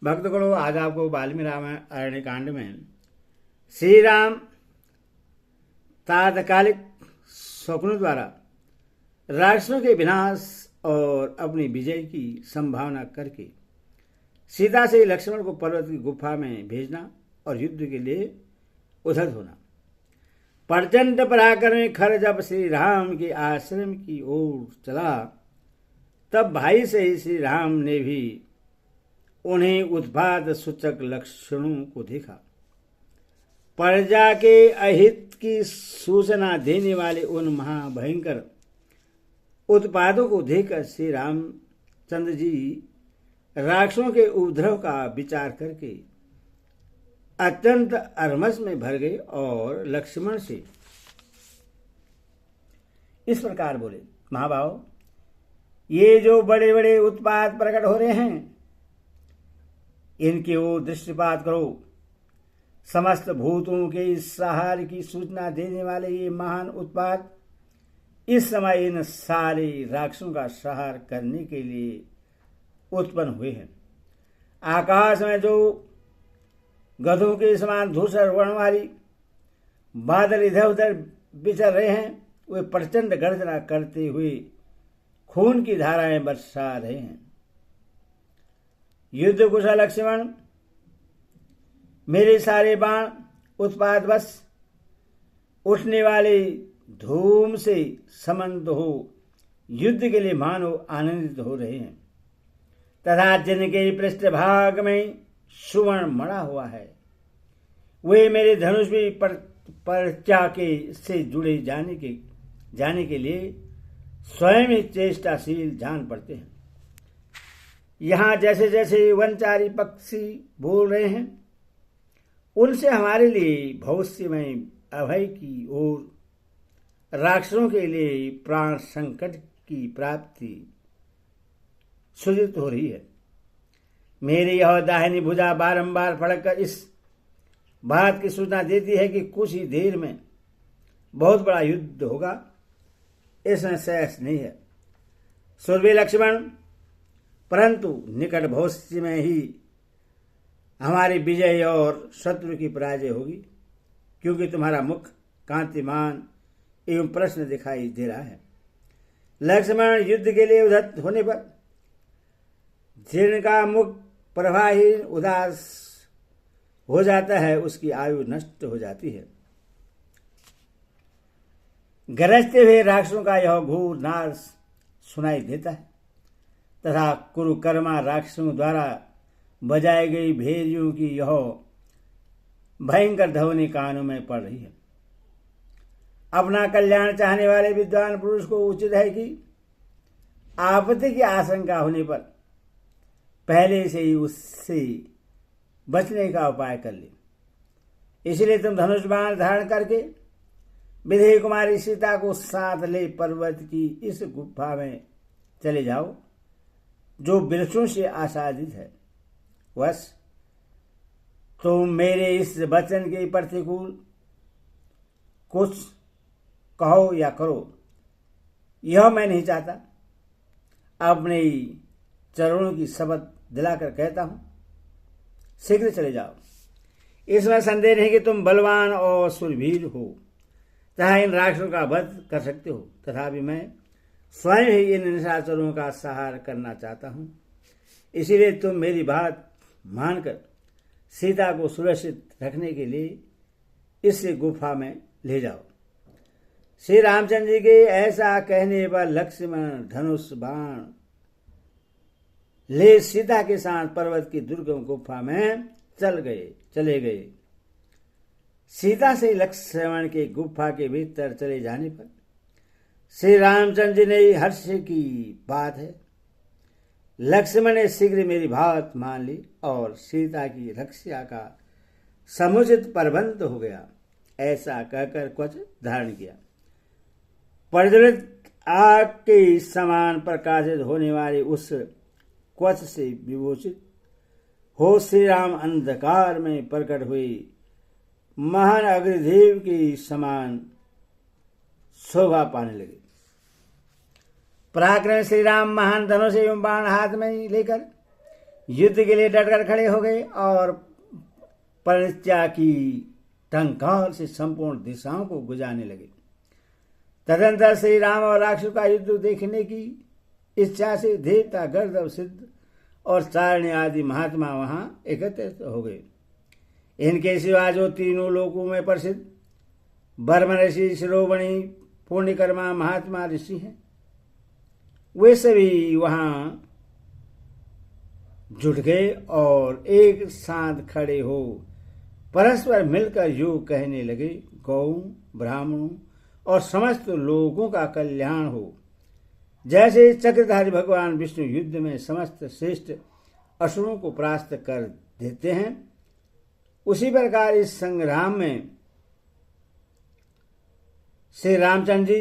भक्तगणों, आज आपको वाल्मीकि रामायण अरण्य कांड में श्री राम तात्कालिक स्वप्नों द्वारा राक्षसों के विनाश और अपनी विजय की संभावना करके सीता से लक्ष्मण को पर्वत की गुफा में भेजना और युद्ध के लिए उधर होना। प्रचंड पराक्रमी खर जब श्री राम के आश्रम की ओर चला, तब भाई से ही श्री राम ने भी उन्हें उत्पात सूचक लक्षणों को देखा। प्रजा के अहित की सूचना देने वाले उन महाभयंकर उत्पादों को देखकर श्री रामचंद्र जी राक्षसों के उपद्रव का विचार करके अत्यंत अरमस में भर गए और लक्ष्मण से इस प्रकार बोले, महाभाव, ये जो बड़े बड़े उत्पात प्रकट हो रहे हैं, इनकी ओर दृष्टिपात करो। समस्त भूतों के इस संहार की सूचना देने वाले ये महान उत्पात इस समय इन सारे राक्षसों का संहार करने के लिए उत्पन्न हुए हैं। आकाश में जो गधों के समान धूसर वर्ण वाली बादल इधर उधर बिचर रहे हैं, वे प्रचंड गर्जना करते हुए खून की धाराएं बरसा रहे हैं। युद्ध कुशल लक्ष्मण, मेरे सारे बाण उत्पात बस उठने वाले धूम से समन्वित हो युद्ध के लिए मानो आनंदित हो रहे हैं, तथा जिनके पृष्ठभाग में सुवर्ण मड़ा हुआ है, वे मेरे धनुष भी पर्चा के से जुड़े जाने के लिए स्वयं ही चेष्टाशील जान पड़ते हैं। यहाँ जैसे जैसे वनचारी पक्षी बोल रहे हैं, उनसे हमारे लिए भविष्यमय अभय की ओर राक्षसों के लिए प्राण संकट की प्राप्ति सूचित हो रही है। मेरी यह दाहिनी भुजा बारंबार फड़ककर इस बात की सूचना देती है कि कुछ ही देर में बहुत बड़ा युद्ध होगा, इसमें सहस नहीं है। सुरवीर लक्ष्मण, परंतु निकट भविष्य में ही हमारी विजय और शत्रु की पराजय होगी, क्योंकि तुम्हारा मुख कांतिमान एवं प्रश्न दिखाई दे रहा है। लक्ष्मण, युद्ध के लिए उद्धत होने पर जिनका मुख प्रभाहीन उदास हो जाता है, उसकी आयु नष्ट हो जाती है। गरजते हुए राक्षसों का यह घोर नाश सुनाई देता है, तथा कुरुकर्मा राक्षसों द्वारा बजाई गई भेरियों की यह भयंकर ध्वनि कानों में पड़ रही है। अपना कल्याण चाहने वाले विद्वान पुरुष को उचित है कि आपत्ति की आशंका होने पर पहले से ही उससे बचने का उपाय कर ले। इसलिए तुम धनुष बाण धारण करके विदेही कुमारी सीता को साथ ले पर्वत की इस गुफा में चले जाओ, जो वृक्षों से आच्छादित है। बस तुम मेरे इस वचन के प्रतिकूल कुछ कहो या करो, यह मैं नहीं चाहता। अपने चरणों की शपथ दिलाकर कहता हूं, शीघ्र चले जाओ। इसमें संदेह नहीं कि तुम बलवान और शूरवीर हो तथा इन राक्षसों का वध कर सकते हो, तथापि मैं स्वयं ही इन निशाचरों का संहार करना चाहता हूं। इसीलिए तुम मेरी बात मानकर सीता को सुरक्षित रखने के लिए इस गुफा में ले जाओ। श्री रामचंद्र जी के ऐसा कहने पर लक्ष्मण धनुष बाण ले सीता के साथ पर्वत की दुर्गम गुफा में चले गए। सीता से लक्ष्मण के गुफा के भीतर चले जाने पर श्री रामचंद्र जी ने हर्ष की बात है। लक्ष्मण ने शीघ्र मेरी बात मान ली और सीता की रक्षा का समुचित प्रबंध हो गया, ऐसा कहकर कवच धारण किया। प्रज्वलित आग के समान प्रकाशित होने वाले उस कवच से विभूषित हो श्री राम अंधकार में प्रकट हुए महान अग्निदेव के समान शोभा पाने लगे। पराक्रम श्री राम महान धनुष एवं बाण हाथ में लेकर युद्ध के लिए डटकर खड़े हो गए और परित्या की टंकार से संपूर्ण दिशाओं को गुजारने लगे। तदंतर श्री राम और राक्षस का युद्ध देखने की इच्छा से देवता, गर्दभ, सिद्ध और चारणी आदि महात्मा वहां एकत्रित हो गए। इनके सिवा जो तीनों लोकों में प्रसिद्ध बर्म ऋषि, शिरोमणि, पुण्यकर्मा महात्मा ऋषि हैं, वे सभी वहां जुट गए और एक साथ खड़े हो परस्पर मिलकर योग कहने लगे, गौ, ब्राह्मणों और समस्त लोगों का कल्याण हो। जैसे चक्रधारी भगवान विष्णु युद्ध में समस्त श्रेष्ठ असुरों को परास्त कर देते हैं, उसी प्रकार इस संग्राम में श्री रामचंद्र जी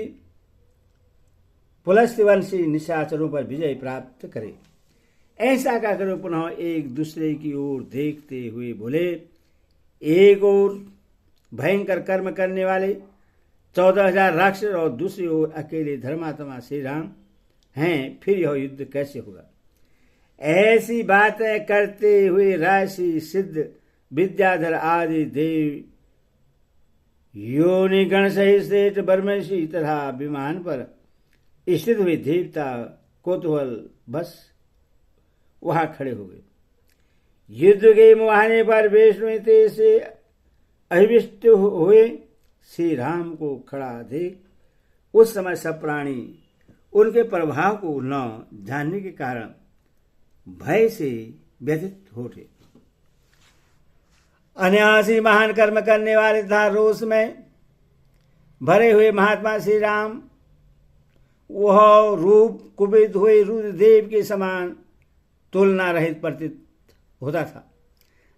पुलस्त्यवंशी निशाचरों पर विजय प्राप्त करे। ऐसा कहकर पुनः एक दूसरे की ओर देखते हुए बोले, एक ओर भयंकर कर्म करने वाले 14,000 राक्षस और दूसरी ओर अकेले धर्मात्मा श्री राम हैं, फिर यह युद्ध कैसे होगा? ऐसी बातें करते हुए ऋषि, सिद्ध, विद्याधर आदि देव, योनि गण सहित श्रेष्ठ ब्रह्मर्षि तथा विमान पर स्थित हुए देवता कौतूहल बस वहां खड़े हो गए। युद्ध के मुहाने पर वैष्णव तेज से अभिविष्ट हुए श्री राम को खड़ा देख उस समय सब प्राणी उनके प्रभाव को न जानने के कारण भय से व्यथित हो उठे। अनायासी महान कर्म करने वाले तथा रोष में भरे हुए महात्मा श्री राम वह रूप कुपित हुए रुद्रदेव के समान तुलना रहित प्रतीत होता था।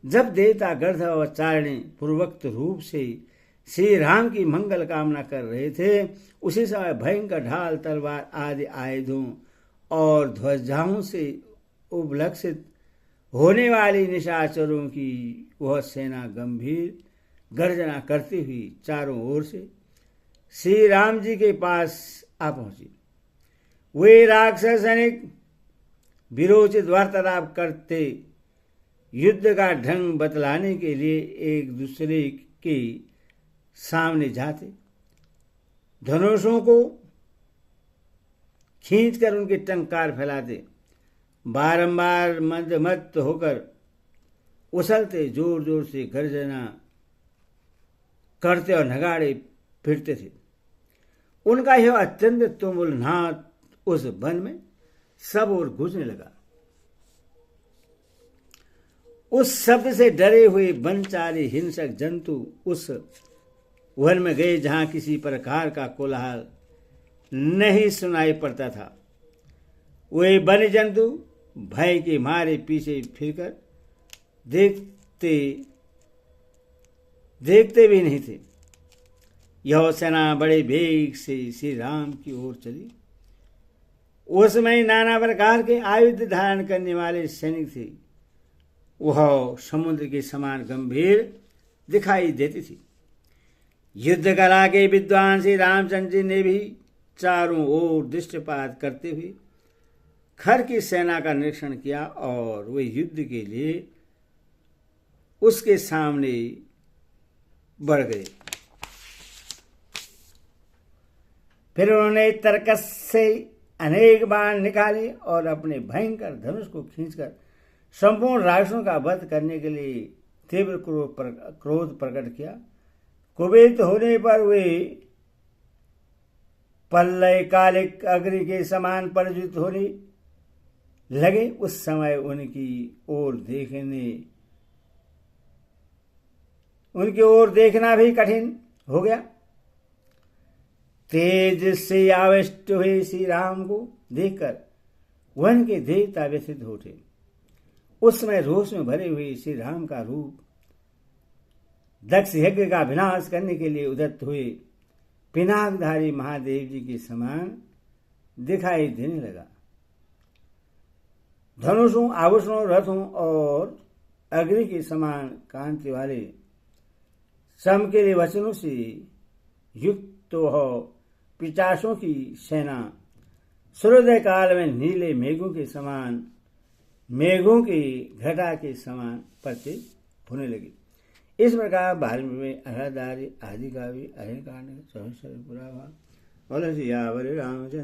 जब देवता, गर्दभ और चारणी पूर्वोक्त रूप से श्री राम की मंगल कामना कर रहे थे, उसी समय भयंकर ढाल, तलवार आदि आयुधों और ध्वजाओं से उपलक्षित होने वाली निशाचरों की वह सेना गंभीर गर्जना करती हुई चारों ओर से श्री राम जी के पास आ पहुंची। वे राक्षस अनेक विरोचित वार्तालाप करते युद्ध का ढंग बतलाने के लिए एक दूसरे के सामने जाते, धनुषों को खींचकर उनके टंकार फैलाते, बारंबार मंदमत्त होकर उछलते, जोर जोर से गर्जना करते और नगाड़े फिरते थे। उनका यह अत्यंत तुमुल नाद उस वन में सब ओर गूंजने लगा। उस शब्द से डरे हुए वनचारी हिंसक जंतु उस वन में गए जहां किसी प्रकार का कोलाहल नहीं सुनाई पड़ता था। वे वन जंतु भय के मारे पीछे फिरकर देखते भी नहीं थे। यह सेना बड़े वेग से श्री राम की ओर चली। उसमें नाना प्रकार के आयुध धारण करने वाले सैनिक थे। वह समुद्र के समान गंभीर दिखाई देती थी। युद्ध कला के विद्वान श्री रामचंद्र जी ने भी चारों ओर दृष्टिपात करते हुए खर की सेना का निरीक्षण किया और वे युद्ध के लिए उसके सामने बढ़ गए। फिर उन्होंने तरकस से अनेक बाण निकाले और अपने भयंकर धनुष को खींचकर संपूर्ण राक्षसों का वध करने के लिए तीव्र क्रोध प्रकट किया। कुपित होने पर वे पल्लय कालिक अग्नि के समान प्रज्वलित होने लगे। उस समय उनकी ओर देखना भी कठिन हो गया। तेज से आविष्ट हुए श्री राम को देखकर वन के देवता व्यथित हो उठे। उस समय रोष में भरे हुए श्री राम का रूप दक्ष यज्ञ का विनाश करने के लिए उदत्त हुए पिनाकधारी महादेव जी के समान दिखाई देने लगा। धनुषों, आभूषणों, रथों और अग्नि के समान कांति वाले चमकीले वचनों से युक्त हो पिचासों की सेना सूर्योदय काल में नीले मेघों के समान मेघों की घटा के समान प्रतीत होने लगी। इस प्रकार वाल्मीकि में अहदारी आदि का भी अहिकांड 24 पूरा हुआ। बोलो सियावर रामचंद्र